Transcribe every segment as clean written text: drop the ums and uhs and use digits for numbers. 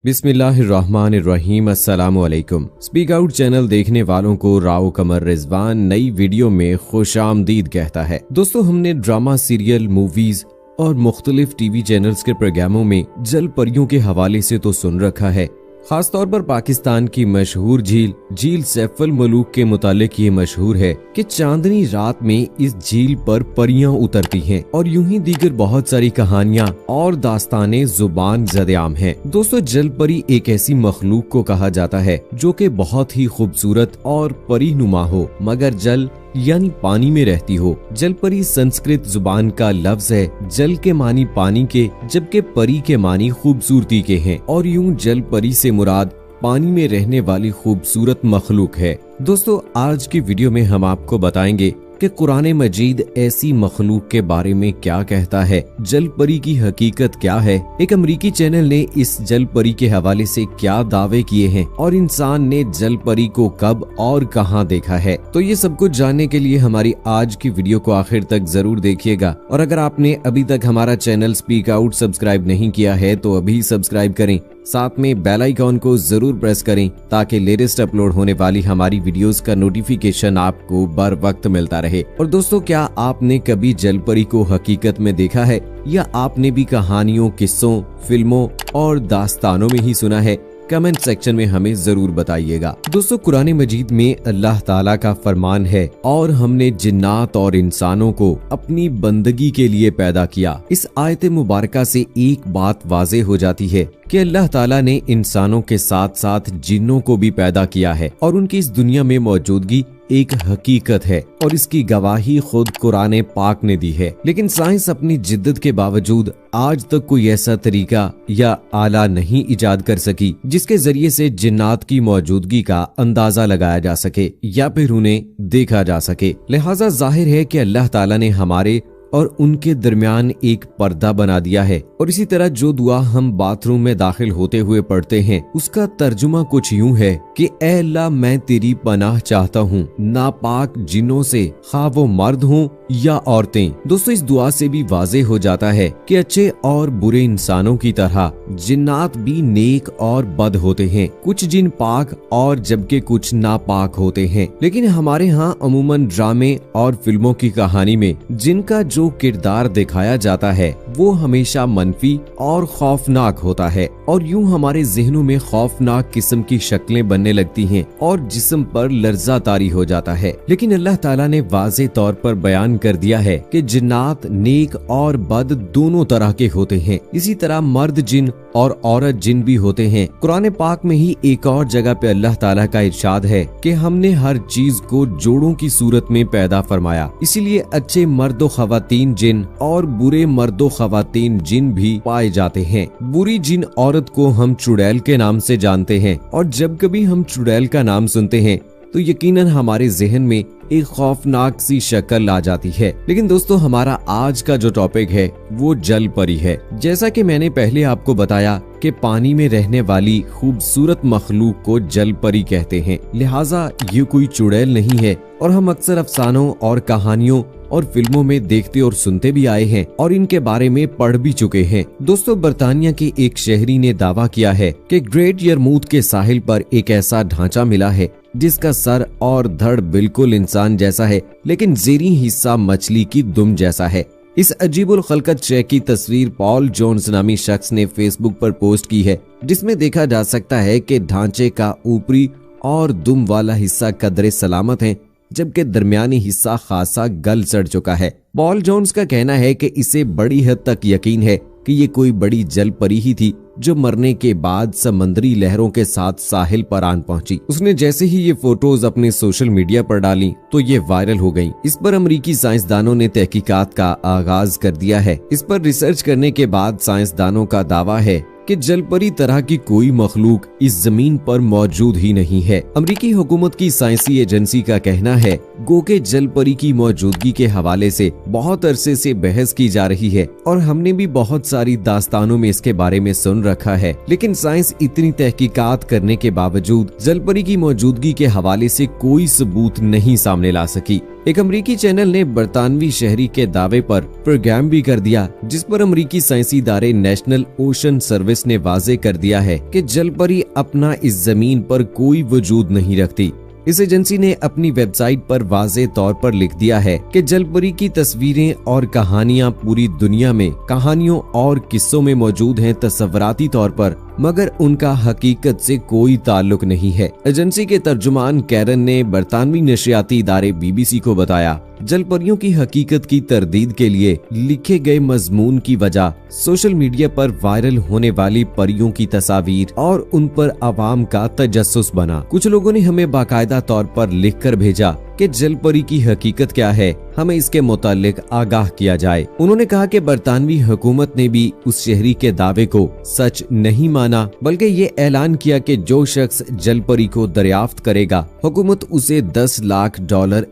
बिस्मिल्लाहिर्रहमानिर्रहीम। अस्सलामुअलैकुम। Speak out channel देखने वालों को राव कमर रिजवान नई वीडियो में खुशामदीद कहता है। दोस्तों, हमने ड्रामा, सीरियल, मूवीज और मुख्तलिफ टीवी चैनल्स के प्रोग्रामों में जल परियों के हवाले से तो सुन रखा है। खासतौर पर पाकिस्तान की मशहूर झील सैफुल मलूक के मुतालिक ये मशहूर है कि चांदनी रात में इस झील पर परियां उतरती हैं और यूं ही दीगर बहुत सारी कहानियां और दास्तानें जुबान ज़द-ए-आम हैं। दोस्तों, जल परी एक ऐसी मखलूक को कहा जाता है जो कि बहुत ही खूबसूरत और परी नुमा हो, मगर जल यानी पानी में रहती हो। जल परी संस्कृत जुबान का लफ्ज है। जल के मानी पानी के, जबकि परी के मानी खूबसूरती के हैं और यूं जल परी से मुराद पानी में रहने वाली खूबसूरत मखलूक है। दोस्तों, आज की वीडियो में हम आपको बताएंगे कि कुरान मजीद ऐसी मखलूक के बारे में क्या कहता है, जल परी की हकीकत क्या है, एक अमरीकी चैनल ने इस जल परी के हवाले से क्या दावे किए हैं और इंसान ने जल परी को कब और कहां देखा है। तो ये सब कुछ जानने के लिए हमारी आज की वीडियो को आखिर तक जरूर देखिएगा। और अगर आपने अभी तक हमारा चैनल स्पीक आउट सब्सक्राइब नहीं किया है तो अभी सब्सक्राइब करें, साथ में बेल आइकॉन को जरूर प्रेस करें ताकि लेटेस्ट अपलोड होने वाली हमारी वीडियोस का नोटिफिकेशन आपको बर वक्त मिलता रहे। और दोस्तों, क्या आपने कभी जल परी को हकीकत में देखा है या आपने भी कहानियों, किस्सों, फिल्मों और दास्तानों में ही सुना है? कमेंट सेक्शन में हमें जरूर बताइएगा। दोस्तों, कुरान मजीद में अल्लाह ताला का फरमान है, और हमने जिन्नात और इंसानों को अपनी बंदगी के लिए पैदा किया। इस आयत मुबारका से एक बात वाज़ेह हो जाती है कि अल्लाह ताला ने इंसानों के साथ साथ जिन्नों को भी पैदा किया है और उनकी इस दुनिया में मौजूदगी एक हकीकत है और इसकी गवाही खुद कुरान पाक ने दी है। लेकिन साइंस अपनी जिद्दत के बावजूद आज तक कोई ऐसा तरीका या आला नहीं इजाद कर सकी जिसके जरिए से जिन्नात की मौजूदगी का अंदाजा लगाया जा सके या फिर उन्हें देखा जा सके। लिहाजा जाहिर है कि अल्लाह ताला ने हमारे और उनके दरमियान एक पर्दा बना दिया है। और इसी तरह जो दुआ हम बाथरूम में दाखिल होते हुए पढ़ते हैं, उसका तर्जुमा कुछ यूं है कि ऐ अल्लाह, मैं तेरी पनाह चाहता हूँ नापाक जिन्नों से, खा वो मर्द हों या औरतें। दोस्तों, इस दुआ से भी वाज़ेह हो जाता है कि अच्छे और बुरे इंसानों की तरह जिन्नात भी नेक और बद होते हैं। कुछ जिन पाक और जबकि कुछ नापाक होते हैं। लेकिन हमारे यहाँ अमूमन ड्रामे और फिल्मों की कहानी में जिनका जो किरदार दिखाया जाता है वो हमेशा मनफी और खौफनाक होता है और यूं हमारे जहनों में खौफनाक किस्म की शक्लें बनने लगती हैं और जिस्म पर लर्जा तारी हो जाता है। लेकिन अल्लाह ताला ने वाज़े तौर पर बयान कर दिया है कि जिन्नात नेक और बद दोनों तरह के होते हैं। इसी तरह मर्द जिन और औरत जिन भी होते हैं। कुरान पाक में ही एक और जगह पे अल्लाह ताला का इरशाद है कि हमने हर चीज को जोड़ों की सूरत में पैदा फरमाया, इसीलिए अच्छे मर्दो खवातीन जिन और बुरे मर्दो खवातीन जिन भी पाए जाते हैं। बुरी जिन औरत को हम चुड़ैल के नाम से जानते हैं और जब कभी हम चुड़ैल का नाम सुनते हैं तो यकीनन हमारे जहन में एक खौफनाक सी शक्ल आ जाती है। लेकिन दोस्तों, हमारा आज का जो टॉपिक है वो जल परी है। जैसा कि मैंने पहले आपको बताया कि पानी में रहने वाली खूबसूरत मखलूक को जल परी कहते हैं, लिहाजा ये कोई चुड़ैल नहीं है और हम अक्सर अफसानों और कहानियों और फिल्मों में देखते और सुनते भी आए हैं और इनके बारे में पढ़ भी चुके हैं। दोस्तों, बर्तानिया के एक शहरी ने दावा किया है कि ग्रेट यरमूद के साहिल पर एक ऐसा ढांचा मिला है जिसका सर और धड़ बिल्कुल इंसान जैसा है, लेकिन ज़ेरी हिस्सा मछली की दुम जैसा है। इस अजीबुल खलकत शय की तस्वीर पॉल जोन्स नामी शख्स ने फेसबुक पर पोस्ट की है, जिसमें देखा जा सकता है कि ढांचे का ऊपरी और दुम वाला हिस्सा कदरे सलामत है, जबकि दरमियानी हिस्सा खासा गल सड़ चुका है। पॉल जोन्स का कहना है कि इसे बड़ी हद तक यकीन है कि ये कोई बड़ी जल परी ही थी जो मरने के बाद समंदरी लहरों के साथ साहिल पर आन पहुंची। उसने जैसे ही ये फोटोज अपने सोशल मीडिया पर डाली तो ये वायरल हो गईं। इस पर अमरीकी साइंसदानों ने तहकीकात का आगाज कर दिया है। इस पर रिसर्च करने के बाद साइंसदानों का दावा है कि जलपरी तरह की कोई मखलूक इस जमीन पर मौजूद ही नहीं है। अमरीकी हुकूमत की साइंसी एजेंसी का कहना है गो के जलपरी की मौजूदगी के हवाले से बहुत अरसे से बहस की जा रही है और हमने भी बहुत सारी दास्तानों में इसके बारे में सुन रखा है, लेकिन साइंस इतनी तहकीकात करने के बावजूद जलपरी की मौजूदगी के हवाले से कोई सबूत नहीं सामने ला सकी। एक अमेरिकी चैनल ने बरतानवी शहरी के दावे पर प्रोग्राम भी कर दिया, जिस पर अमेरिकी साइंसी इदारे नेशनल ओशन सर्विस ने वाजे कर दिया है कि जलपरी अपना इस जमीन पर कोई वजूद नहीं रखती। इस एजेंसी ने अपनी वेबसाइट पर वाज़े तौर पर लिख दिया है कि जलपरी की तस्वीरें और कहानियां पूरी दुनिया में कहानियों और किस्सों में मौजूद हैं तस्वराती तौर पर, मगर उनका हकीकत से कोई ताल्लुक नहीं है। एजेंसी के तर्जुमान कैरन ने बरतानवी नशरियाती इदारे BBC को बताया, जलपरियों की हकीकत की तरदीद के लिए लिखे गए मजमून की वजह सोशल मीडिया पर वायरल होने वाली परियों की तस्वीर और उन पर आवाम का तजस्सुस बना। कुछ लोगों ने हमें बाकायदा तौर पर लिखकर भेजा कि जलपरी की हकीकत क्या है, हमें इसके मुतालिक आगाह किया जाए। उन्होंने कहा कि बरतानवी हुकूमत ने भी उस शहरी के दावे को सच नहीं माना, बल्कि ये ऐलान किया कि जो शख्स जलपरी को दरियाफ्त करेगा हुकूमत उसे $10 लाख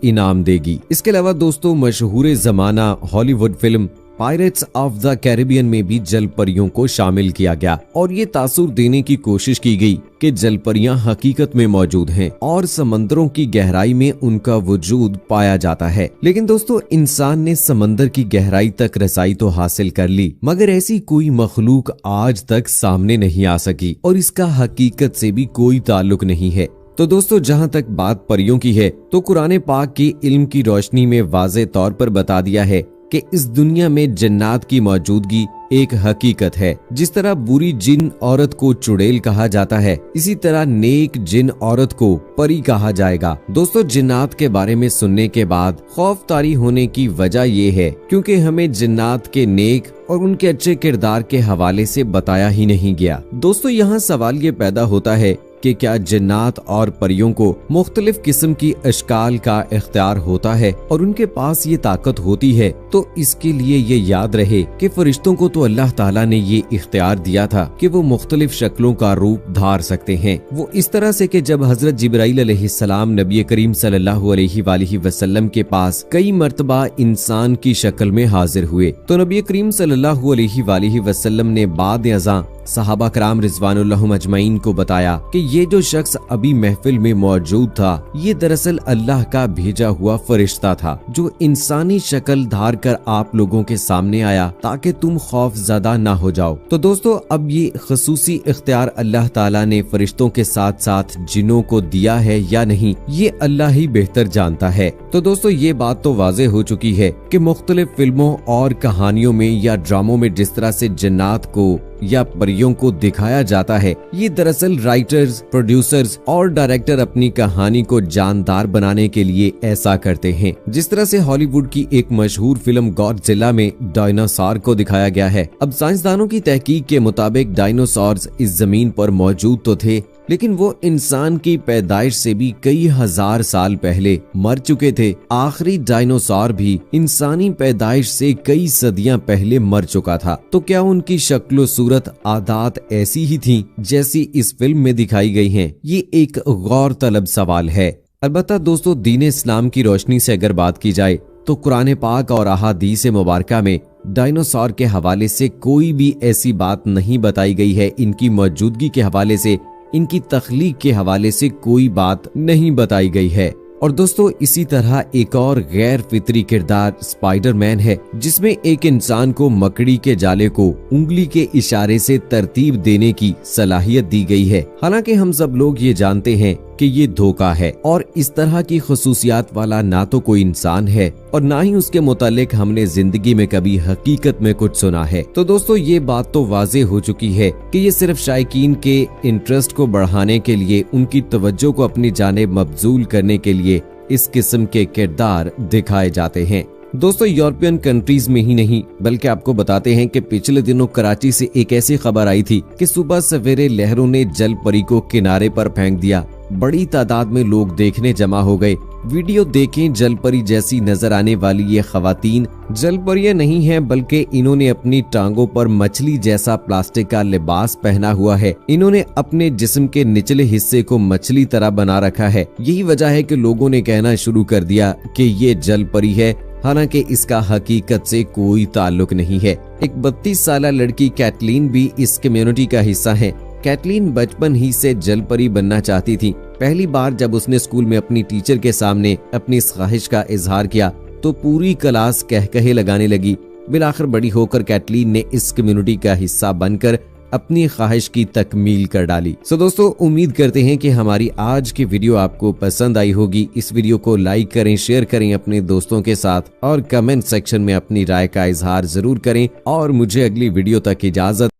इनाम देगी। इसके अलावा दोस्तों, मशहूर जमाना Hollywood film pirates of the Caribbean में भी जलपरियों को शामिल किया गया और ये तासुर देने की कोशिश की गई कि जलपरियां हकीकत में मौजूद हैं और समंदरों की गहराई में उनका वजूद पाया जाता है। लेकिन दोस्तों, इंसान ने समंदर की गहराई तक रसाई तो हासिल कर ली, मगर ऐसी कोई मखलूक आज तक सामने नहीं आ सकी और इसका हकीकत से भी कोई ताल्लुक नहीं है। तो दोस्तों, जहाँ तक बात परियों की है तो कुरान पाक की इल्म की रोशनी में वाज़े तौर पर बता दिया है कि इस दुनिया में जन्नात की मौजूदगी एक हकीकत है। जिस तरह बुरी जिन औरत को चुड़ैल कहा जाता है, इसी तरह नेक जिन औरत को परी कहा जाएगा। दोस्तों, जिन्नात के बारे में सुनने के बाद खौफ तारी होने की वजह ये है क्योंकि हमें जिन्नात के नेक और उनके अच्छे किरदार के हवाले से बताया ही नहीं गया। दोस्तों, यहाँ सवाल ये पैदा होता है कि क्या जिन्नात और परियों को मुख्तलिफ किस्म की अशकाल का इख्तियार होता है और उनके पास ये ताकत होती है, तो इसके लिए ये याद रहे कि फरिश्तों को तो अल्लाह ताला ने ये इख्तियार दिया था कि वो मुख्तलिफ शक्लों का रूप धार सकते हैं। वो इस तरह से कि जब हजरत जिब्राइल अलैहिस्सलाम नबी करीम सल्लल्लाहु अलैहि वसल्लम के पास कई मर्तबा इंसान की शक्ल में हाजिर हुए, तो नबी करीम सल्लल्लाहु अलैहि वसल्लम ने बाद अज़ां सहाबा कराम रिज़वानुल्लाहुम अजमईन को बताया कि ये जो शख्स अभी महफिल में मौजूद था, ये दरअसल अल्लाह का भेजा हुआ फरिश्ता था जो इंसानी शक्ल धार कर आप लोगों के सामने आया ताकि तुम खौफज़दा ना हो जाओ। तो दोस्तों, अब ये खसूसी इख्तियार अल्लाह ताला ने फरिश्तों के साथ साथ जिन्नों को दिया है या नहीं, ये अल्लाह ही बेहतर जानता है। तो दोस्तों, ये बात तो वाज़ेह हो चुकी है कि मुख्तलिफ फिल्मों और कहानियों में या ड्रामों में जिस तरह से जन्नात को या परियों को दिखाया जाता है, ये दरअसल राइटर्स, प्रोड्यूसर्स और डायरेक्टर अपनी कहानी को जानदार बनाने के लिए ऐसा करते हैं। जिस तरह से हॉलीवुड की एक मशहूर फिल्म गॉडजिला में डायनासोर को दिखाया गया है। अब साइंसदानों की तहकीक के मुताबिक डायनासोर्स इस जमीन पर मौजूद तो थे, लेकिन वो इंसान की पैदाइश से भी कई हजार साल पहले मर चुके थे। आखिरी डायनासोर भी इंसानी पैदाइश से कई सदियां पहले मर चुका था। तो क्या उनकी शक्ल सूरत आदात ऐसी ही थी जैसी इस फिल्म में दिखाई गई हैं? ये एक गौर तलब सवाल है। अलबत्ता दोस्तों, दीन इस्लाम की रोशनी से अगर बात की जाए तो कुरान पाक और अहादीस मुबारका में डायनासोर के हवाले से कोई भी ऐसी बात नहीं बताई गई है। इनकी मौजूदगी के हवाले से, इनकी तख्लीक के हवाले से कोई बात नहीं बताई गई है। और दोस्तों, इसी तरह एक और गैर फितरी किरदार स्पाइडरमैन है, जिसमें एक इंसान को मकड़ी के जाले को उंगली के इशारे से तरतीब देने की सलाहियत दी गई है। हालांकि हम सब लोग ये जानते हैं कि ये धोखा है और इस तरह की खसूसियात वाला ना तो कोई इंसान है और ना ही उसके मुतालिक हमने जिंदगी में कभी हकीकत में कुछ सुना है। तो दोस्तों, ये बात तो वाज़ेह हो चुकी है कि ये सिर्फ शायकीन के इंटरेस्ट को बढ़ाने के लिए, उनकी तवज्जो को अपनी जानिब मबजूल करने के लिए इस किस्म के किरदार दिखाए जाते हैं। दोस्तों, यूरोपियन कंट्रीज में ही नहीं बल्कि आपको बताते हैं कि पिछले दिनों कराची से एक ऐसी खबर आई थी कि सुबह सवेरे लहरों ने जल परी को किनारे पर फेंक दिया। बड़ी तादाद में लोग देखने जमा हो गए। वीडियो देखें, जलपरी जैसी नजर आने वाली ये खवातीन जलपरियां नहीं हैं, बल्कि इन्होंने अपनी टांगों पर मछली जैसा प्लास्टिक का लिबास पहना हुआ है। इन्होंने अपने जिस्म के निचले हिस्से को मछली तरह बना रखा है। यही वजह है कि लोगों ने कहना शुरू कर दिया कि ये जलपरी है, हालांकि इसका हकीकत से कोई ताल्लुक नहीं है। एक 32 साल लड़की कैटलीन भी इस कम्युनिटी का हिस्सा है। कैटलीन बचपन ही से जल परी बनना चाहती थी। पहली बार जब उसने स्कूल में अपनी टीचर के सामने अपनी इस ख्वाहिश का इजहार किया तो पूरी क्लास कहकहे लगाने लगी। बिलाखिर बड़ी होकर कैटलीन ने इस कम्युनिटी का हिस्सा बनकर अपनी ख्वाहिश की तकमील कर डाली। सो दोस्तों, उम्मीद करते हैं कि हमारी आज की वीडियो आपको पसंद आई होगी। इस वीडियो को लाइक करें, शेयर करें अपने दोस्तों के साथ और कमेंट सेक्शन में अपनी राय का इजहार जरूर करें और मुझे अगली वीडियो तक इजाजत